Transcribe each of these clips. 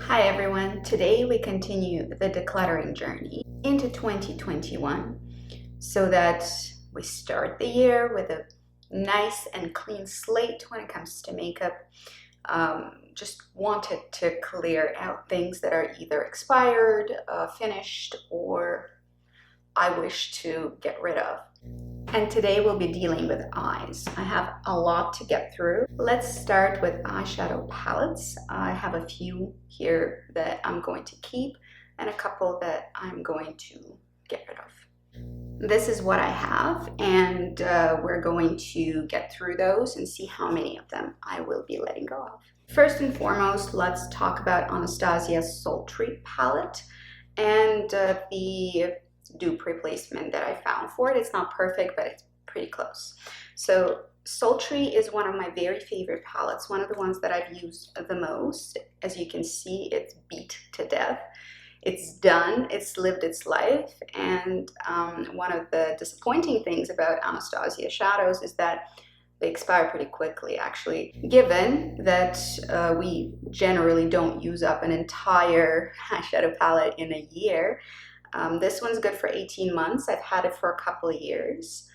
Hi everyone, today we continue the decluttering journey into 2021 so that we start the year with a nice and clean slate when it comes to makeup. Just wanted to clear out things that are either expired, finished, or I wish to get rid of. And today we'll be dealing with eyes. I have a lot to get through. Let's start with eyeshadow palettes. I have a few here that I'm going to keep and a couple that I'm going to get rid of. This is what I have, and we're going to get through those and see how many of them I will be letting go of. First and foremost, let's talk about Anastasia's Sultry palette and the dupe replacement that I found for it. It's not perfect, but it's pretty close. So Sultry is one of my very favorite palettes, one of the ones that I've used the most. As you can see, it's beat to death. It's done, it's lived its life, and one of the disappointing things about Anastasia shadows is that they expire pretty quickly, actually. Given that we generally don't use up an entire eyeshadow palette in a year, this one's good for 18 months. I've had it for a couple of years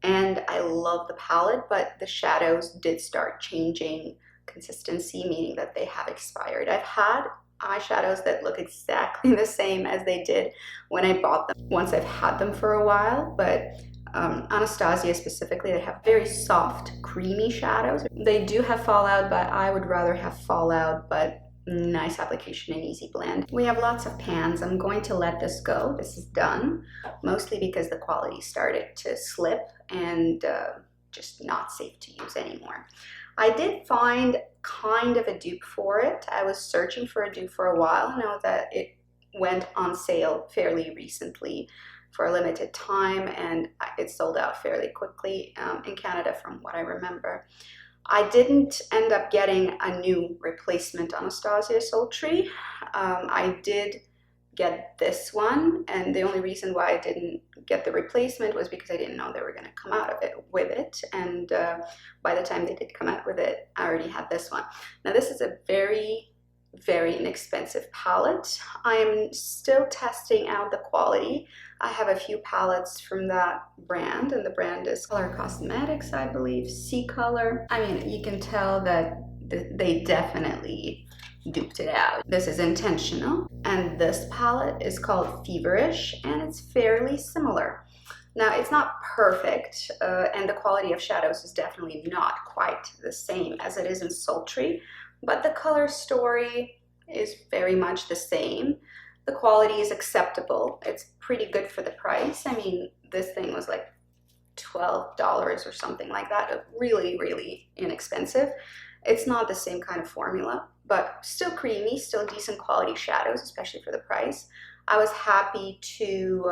and I love the palette, but the shadows did start changing consistency, meaning that they have expired. I've had eyeshadows that look exactly the same as they did when I bought them once I've had them for a while, but Anastasia specifically, they have very soft, creamy shadows. They do have fallout, but I would rather have fallout, but nice application and easy blend. We have lots of pans. I'm going to let this go. This is done, mostly because the quality started to slip and just not safe to use anymore. I did find kind of a dupe for it. I was searching for a dupe for a while. I know that it went on sale fairly recently for a limited time and it sold out fairly quickly in Canada from what I remember. I didn't end up getting a new replacement Anastasia Sultry. I did get this one, and the only reason why I didn't get the replacement was because I didn't know they were going to come out of it with it, and by the time they did come out with it, I already had this one. Now this is a very inexpensive palette. I'm still testing out the quality. I have a few palettes from that brand, and the brand is CColor Cosmetics, I believe, CColor. I mean, you can tell that they definitely duped it out. This is intentional, and this palette is called Feverish, and it's fairly similar. Now, it's not perfect, and the quality of shadows is definitely not quite the same as it is in Sultry, but the color story is very much the same. The quality is acceptable. It's pretty good for the price. I mean, this thing was like $12 or something like that. Really inexpensive. It's not the same kind of formula, but still creamy, still decent quality shadows, especially for the price. I was happy to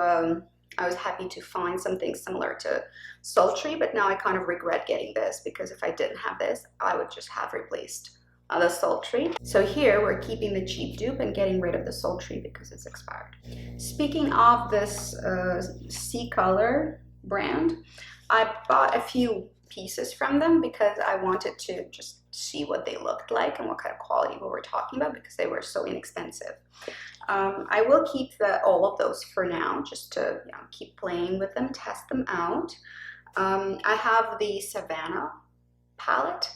find something similar to Sultry, but now I kind of regret getting this because if I didn't have this, I would just have replaced the Sultry. So here we're keeping the cheap dupe and getting rid of the Sultry because it's expired. Speaking of this CColor brand, I bought a few pieces from them because I wanted to just see what they looked like and what kind of quality we were talking about because they were so inexpensive. I will keep all of those for now just to keep playing with them, test them out. I have the Savannah palette.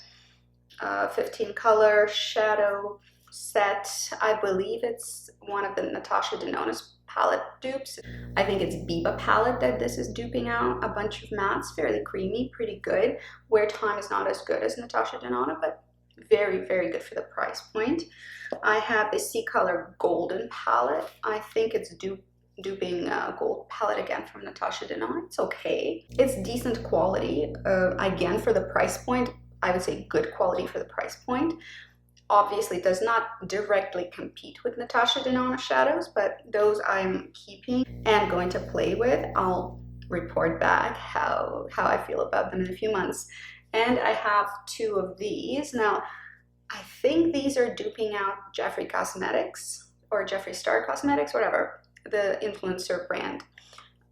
15 color shadow set. I believe it's one of the Natasha Denona's palette dupes. I think it's Biba palette that this is duping out. A bunch of mattes, fairly creamy, pretty good. Wear time is not as good as Natasha Denona, but very good for the price point. I have the CColor Golden palette. I think it's duping gold palette again from Natasha Denona. It's okay. It's decent quality. Again, for the price point, I would say good quality for the price point. Obviously does not directly compete with Natasha Denona shadows, but those I'm keeping and going to play with. I'll report back how I feel about them in a few months. And I have two of these. Now, I think these are duping out Jeffree Cosmetics or Jeffree Star Cosmetics, whatever, the influencer brand.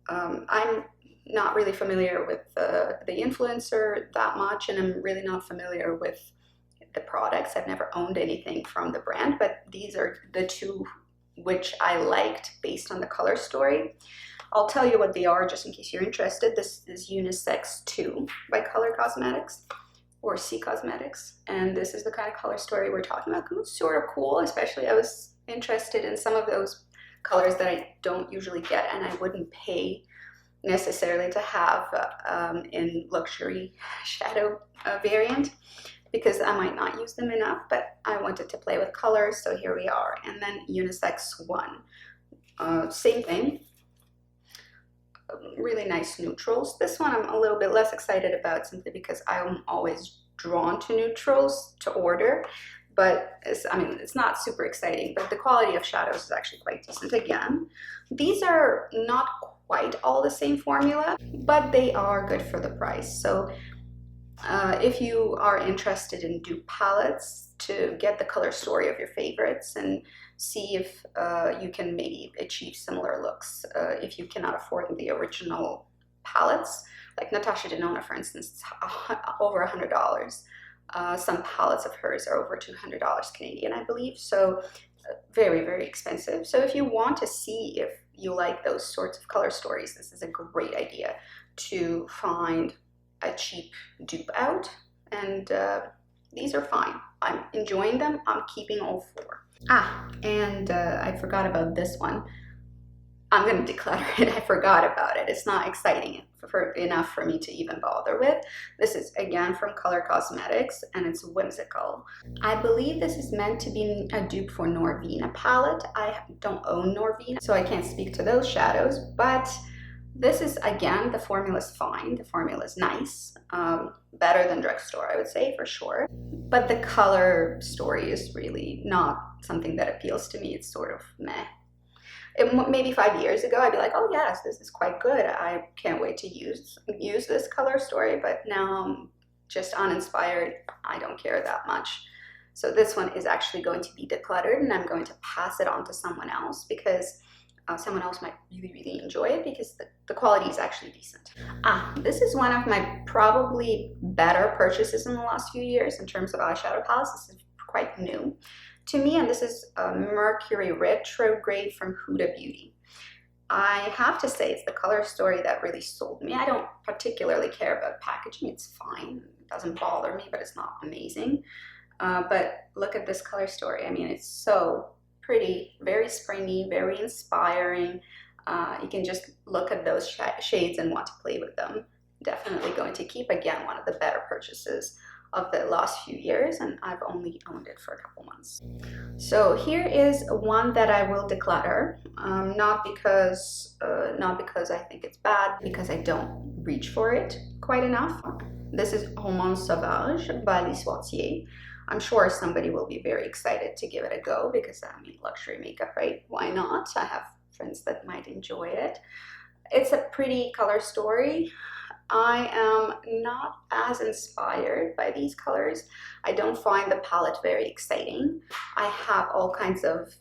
I'm not really familiar with the influencer that much, and I'm really not familiar with the products. I've never owned anything from the brand, but these are the two which I liked based on the color story. I'll tell you what they are just in case you're interested. This is Unisex2 by Color Cosmetics, or C Cosmetics, and this is the kind of color story we're talking about. It's sort of cool, especially I was interested in some of those colors that I don't usually get and I wouldn't pay necessarily to have in luxury shadow variant, because I might not use them enough, but I wanted to play with colors, so here we are. And then Unisex1, same thing, really nice neutrals. This one I'm a little bit less excited about, simply because I'm always drawn to neutrals to order, but it's not super exciting, but the quality of shadows is actually quite decent. Again, these are not quite all the same formula, but they are good for the price. So if you are interested in dupe palettes to get the color story of your favorites and see if you can maybe achieve similar looks if you cannot afford the original palettes, like Natasha Denona, for instance, it's over $100. Some palettes of hers are over $200 Canadian, I believe, so very, very expensive. So if you want to see if you like those sorts of color stories, this is a great idea to find a cheap dupe out, and these are fine. I'm enjoying them. I'm keeping all four. And I forgot about this one. I'm going to declutter it. I forgot about it. It's not exciting enough for me to even bother with. This is again from Color Cosmetics, and it's Whimsical. I believe this is meant to be a dupe for Norvina palette. I don't own Norvina, so I can't speak to those shadows, but this is, again, the formula is fine. The formula is nice. Better than drugstore, I would say, for sure. But the color story is really not something that appeals to me. It's sort of meh. Maybe 5 years ago, I'd be like, oh yes, this is quite good. I can't wait to use this color story, but now I'm just uninspired. I don't care that much. So this one is actually going to be decluttered, and I'm going to pass it on to someone else, because someone else might really, really enjoy it, because the quality is actually decent. This is one of my probably better purchases in the last few years in terms of eyeshadow palettes. This is quite new to me, and this is Mercury Retrograde from Huda Beauty. I have to say it's the color story that really sold me. I don't particularly care about packaging. It's fine. It doesn't bother me, but it's not amazing. But look at this color story. I mean, it's so pretty, very springy, very inspiring. You can just look at those shades and want to play with them. Definitely going to keep, again, one of the better purchases of the last few years, and I've only owned it for a couple months. So here is one that I will declutter, not because I think it's bad, because I don't reach for it quite enough. This is Sauvage by Lise Watier. I'm sure somebody will be very excited to give it a go, because I mean, luxury makeup, right? Why not? I have friends that might enjoy it. It's a pretty color story. I am not as inspired by these colors. I don't find the palette very exciting. I have all kinds of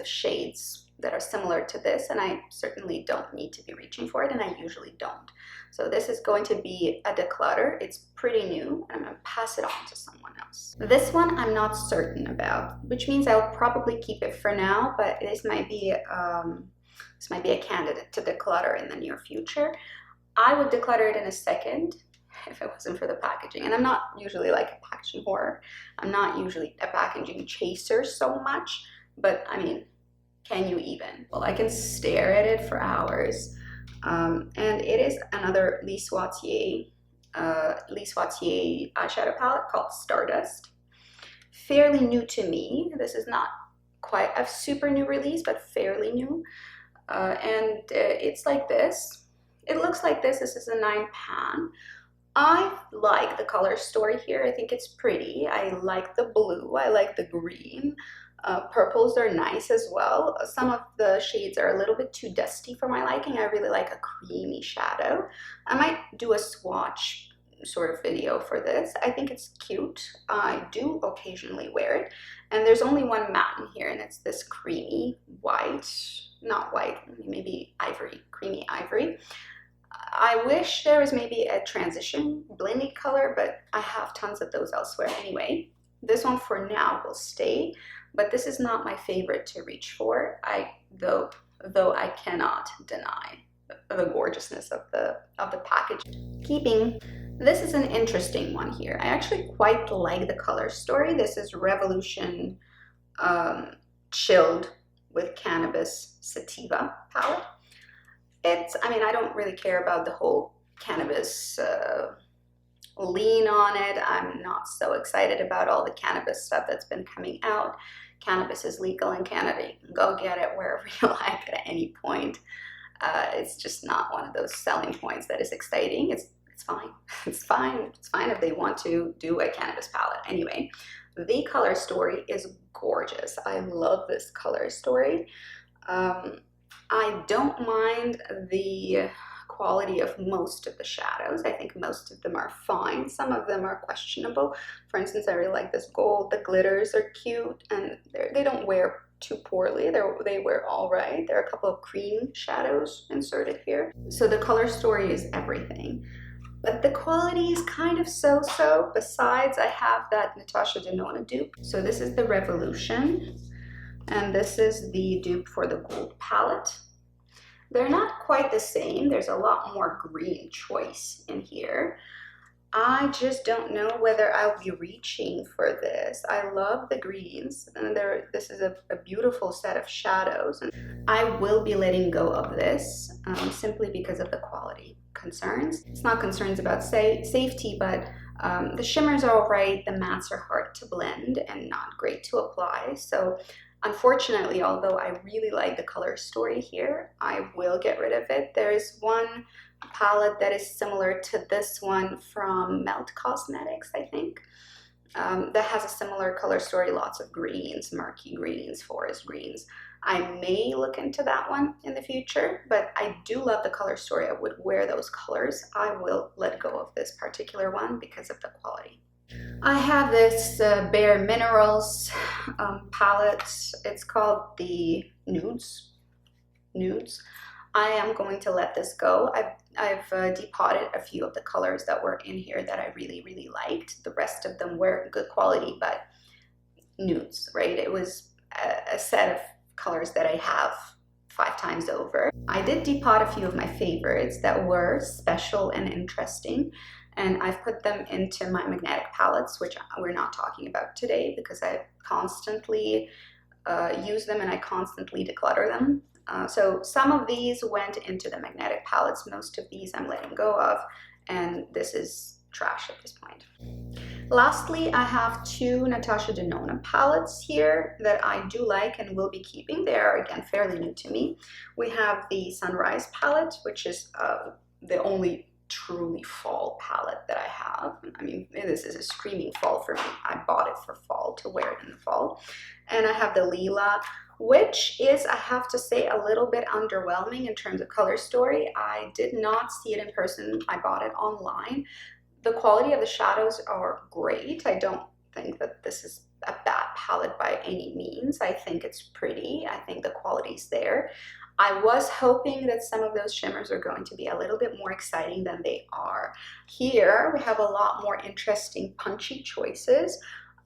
shades that are similar to this, and I certainly don't need to be reaching for it, and I usually don't. So this is going to be a declutter. It's pretty new, and I'm going to pass it on to someone else. This one I'm not certain about, which means I'll probably keep it for now, but this might be a candidate to declutter in the near future. I would declutter it in a second if it wasn't for the packaging. And I'm not usually like a packaging whore. I'm not usually a packaging chaser so much, but I mean, can you even? Well, I can stare at it for hours. And it is another Lise Watier eyeshadow palette called Stardust. Fairly new to me. This is not quite a super new release, but fairly new. And it's like this. It looks like this. This is a 9 pan. I like the color story here. I think it's pretty. I like the blue. I like the green. Purples are nice as well. Some of the shades are a little bit too dusty for my liking. I really like a creamy shadow. I might do a swatch sort of video for this. I think it's cute. I do occasionally wear it. And there's only one matte in here, and it's this creamy white, not white, maybe ivory, creamy ivory. I wish there was maybe a transition blendy color, but I have tons of those elsewhere anyway. This one for now will stay, but this is not my favorite to reach for. Though I cannot deny the gorgeousness of the package. Keeping, this is an interesting one here. I actually quite like the color story. This is Revolution Chilled with Cannabis Sativa palette. I mean, I don't really care about the whole cannabis lean on it. I'm not so excited about all the cannabis stuff that's been coming out. Cannabis is legal in Canada. You can go get it wherever you like at any point. It's just not one of those selling points that is exciting. It's fine. It's fine. It's fine if they want to do a cannabis palette. Anyway, the color story is gorgeous. I love this color story. I don't mind the quality of most of the shadows. I think most of them are fine. Some of them are questionable. For instance, I really like this gold. The glitters are cute and they don't wear too poorly. They wear all right. There are a couple of cream shadows inserted here. So the color story is everything. But the quality is kind of so-so. Besides, I have that Natasha Denona dupe. So this is the Revolution. And this is the dupe for the gold palette. They're not quite the same. There's a lot more green choice in here. I just don't know whether I'll be reaching for this. I love the greens, and this is a beautiful set of shadows. And I will be letting go of this simply because of the quality concerns. It's not concerns about safety, but the shimmers are all right. The mattes are hard to blend and not great to apply. So unfortunately, although I really like the color story here, I will get rid of it. There is one palette that is similar to this one from Melt Cosmetics, I think, that has a similar color story, lots of greens, murky greens, forest greens. I may look into that one in the future, but I do love the color story. I would wear those colors. I will let go of this particular one because of the quality. I have this Bare Minerals palette. It's called the Nudes. I am going to let this go. I've depotted a few of the colors that were in here that I really liked. The rest of them were good quality, but nudes, right? It was a set of colors that I have 5 times over. I did depot a few of my favorites that were special and interesting, and I've put them into my magnetic palettes, which we're not talking about today because I constantly use them and I constantly declutter them. So some of these went into the magnetic palettes. Most of these I'm letting go of, and this is trash at this point. Lastly, I have 2 Natasha Denona palettes here that I do like and will be keeping. They are, again, fairly new to me. We have the Sunrise palette, which is the only truly fall palette that I have. I mean, this is a screaming fall for me. I bought it for fall to wear it in the fall. And I have the Lila, which is, I have to say, a little bit underwhelming in terms of color story. I did not see it in person. I bought it online. The quality of the shadows are great. I don't think that this is a bad palette by any means. I think it's pretty. I think the quality's there. I was hoping that some of those shimmers are going to be a little bit more exciting than they are. Here we have a lot more interesting punchy choices.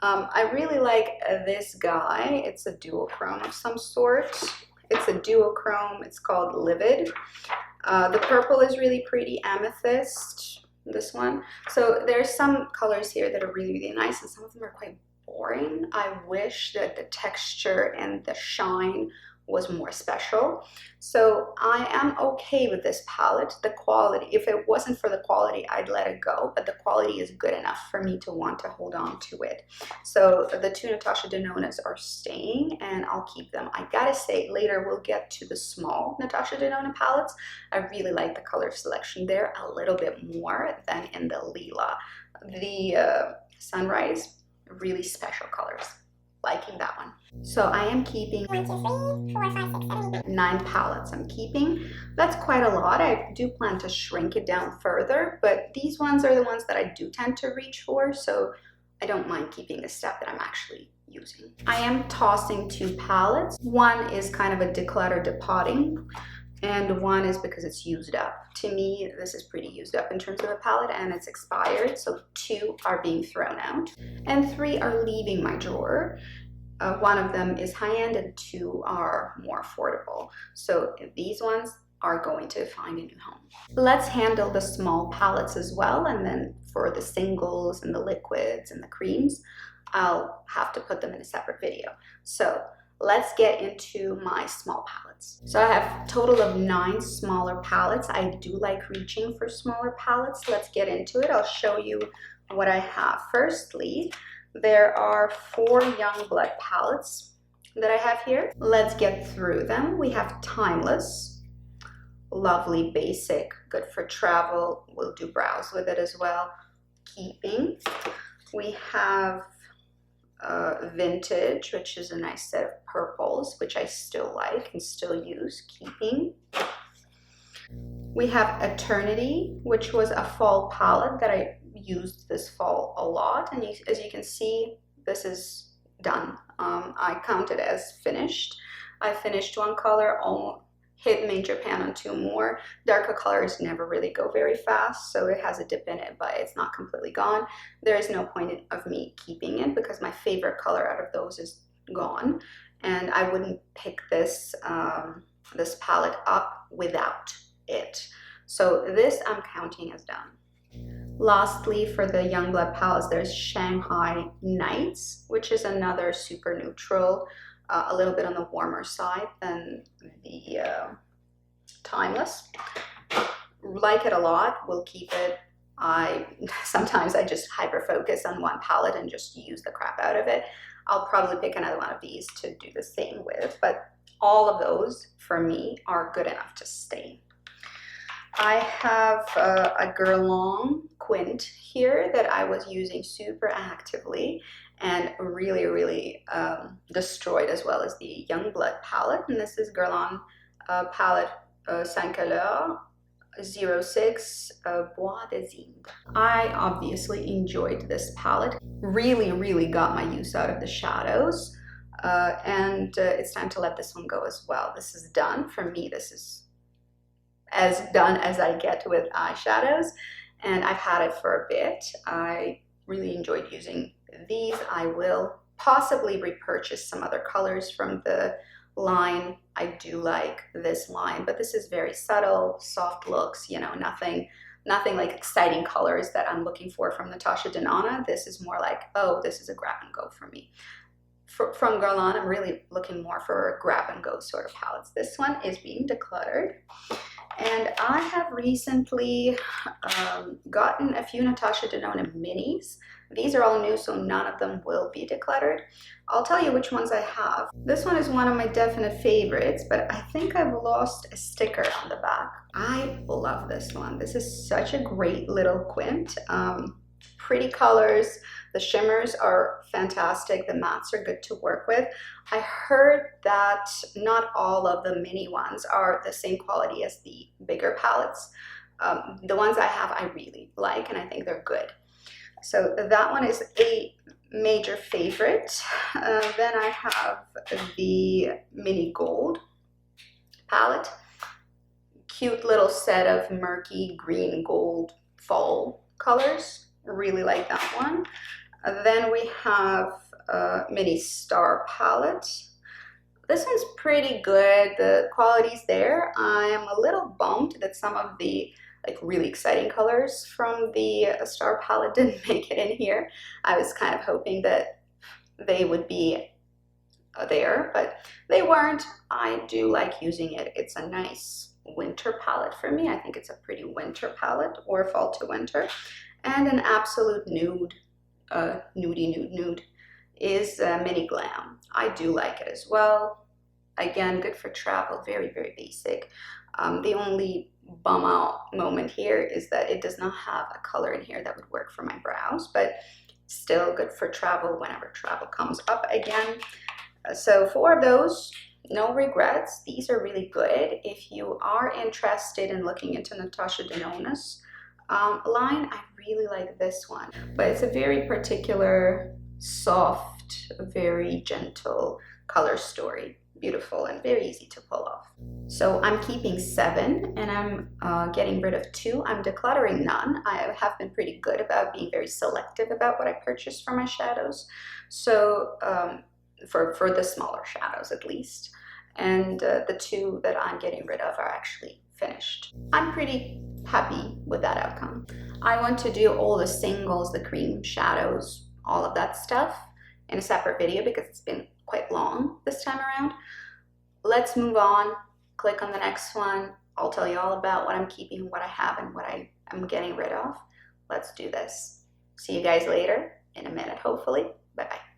I really like this guy. It's a duochrome of some sort. It's a duochrome. It's called Livid. The purple is really pretty, amethyst, this one. So there's some colors here that are really nice, and some of them are quite boring. I wish that the texture and the shine was more special. So I am okay with this palette. The quality, if it wasn't for the quality, I'd let it go, but the quality is good enough for me to want to hold on to it. So the 2 Natasha Denonas are staying, and I'll keep them. I gotta say, later we'll get to the small Natasha Denona palettes. I really like the color selection there a little bit more than in the Lila. The Sunrise, really special colors. Liking that one. So I am keeping 1, 2, 3, 4, 5, 6, 7, 8, 9 palettes I'm keeping. That's quite a lot. I do plan to shrink it down further, but these ones are the ones that I do tend to reach for, so I don't mind keeping a step that I'm actually using. I am tossing 2 palettes. One is kind of a declutter depotting and one is because it's used up. To me, this is pretty used up in terms of a palette, and it's expired, so 2 are being thrown out, and 3 are leaving my drawer. One of them is high-end and 2 are more affordable. So these ones are going to find a new home. Let's handle the small palettes as well, and then for the singles and the liquids and the creams, I'll have to put them in a separate video. So let's get into my small palettes. So I have a total of 9 smaller palettes. I do like reaching for smaller palettes. Let's get into it. I'll show you what I have. Firstly, there are 4 Youngblood palettes that I have here. Let's get through them. We have Timeless, lovely, basic, good for travel. We'll do brows with it as well. Keeping. We have Vintage, which is a nice set of purples, which I still like and still use. Keeping. We have Eternity, which was a fall palette that I used this fall a lot, and as you can see, this is done. I count it as finished. I finished 1 color, hit major pan on 2 more. Darker colors never really go very fast, so it has a dip in it, but it's not completely gone. There is no point of me keeping it because my favorite color out of those is gone, and I wouldn't pick this this palette up without it. So this I'm counting as done. Lastly, for the Youngblood palettes, there's Shanghi Nights, which is another super neutral, a little bit on the warmer side than the Timeless. Like it a lot, will keep it. Sometimes I just hyper focus on one palette and just use the crap out of it. I'll probably pick another one of these to do the same with, but all of those for me are good enough to stay. I have a Guerlain quint here that I was using super actively and really destroyed, as well as the Youngblood palette. And this is Guerlain palette CColor 06 Bois. I obviously enjoyed this palette. Really got my use out of the shadows. And it's time to let this one go as well. This is done. For me, this is as done as I get with eyeshadows, and I've had it for a bit. I really enjoyed using these. I will possibly repurchase some other colors from the line. I do like this line, but this is very subtle, soft looks, you know, nothing like exciting colors that I'm looking for from Natasha Denona. This is more like, oh, this is a grab and go for me. From Guerlain, I'm really looking more for grab and go sort of palettes. This one is being decluttered. And I have recently gotten a few Natasha Denona minis. These are all new, so none of them will be decluttered. I'll tell you which ones I have. This one is one of my definite favorites, but I think I've lost a sticker on the back. I love this one. This is such a great little quint. Pretty colors. The shimmers are fantastic. The mattes are good to work with. I heard that not all of the mini ones are the same quality as the bigger palettes. The ones I have I really like, and I think they're good. So that one is a major favorite. Then I have the mini gold palette. Cute little set of murky green gold fall colors. Really like that one. Then we have a mini star palette. This one's pretty good. The quality's there. I am a little bummed that some of the really exciting colors from the star palette didn't make it in here. I was kind of hoping that they would be there, but they weren't. I do like using it. It's a nice winter palette for me. I think it's a pretty winter palette, or fall to winter. And an absolute nude, nude is mini Glam. I do like it as well. Again, good for travel, very basic. The only bum out moment here is that it does not have a color in here that would work for my brows, but still good for travel whenever travel comes up again. So 4 of those, no regrets. These are really good. If you are interested in looking into Natasha Denona's line, I really like this one, but it's a very particular, soft, very gentle color story. beautiful and very easy to pull off. So I'm keeping 7 and I'm getting rid of 2. I'm decluttering none. I have been pretty good about being very selective about what I purchase for my shadows. So for the smaller shadows at least. And the 2 that I'm getting rid of are actually finished. I'm pretty happy with that outcome. I want to do all the singles, the cream shadows, all of that stuff in a separate video because it's been quite long this time around. Let's move on. Click on the next one. I'll tell you all about what I'm keeping, what I have, and what I'm getting rid of. Let's do this. See you guys later in a minute, hopefully. Bye-bye.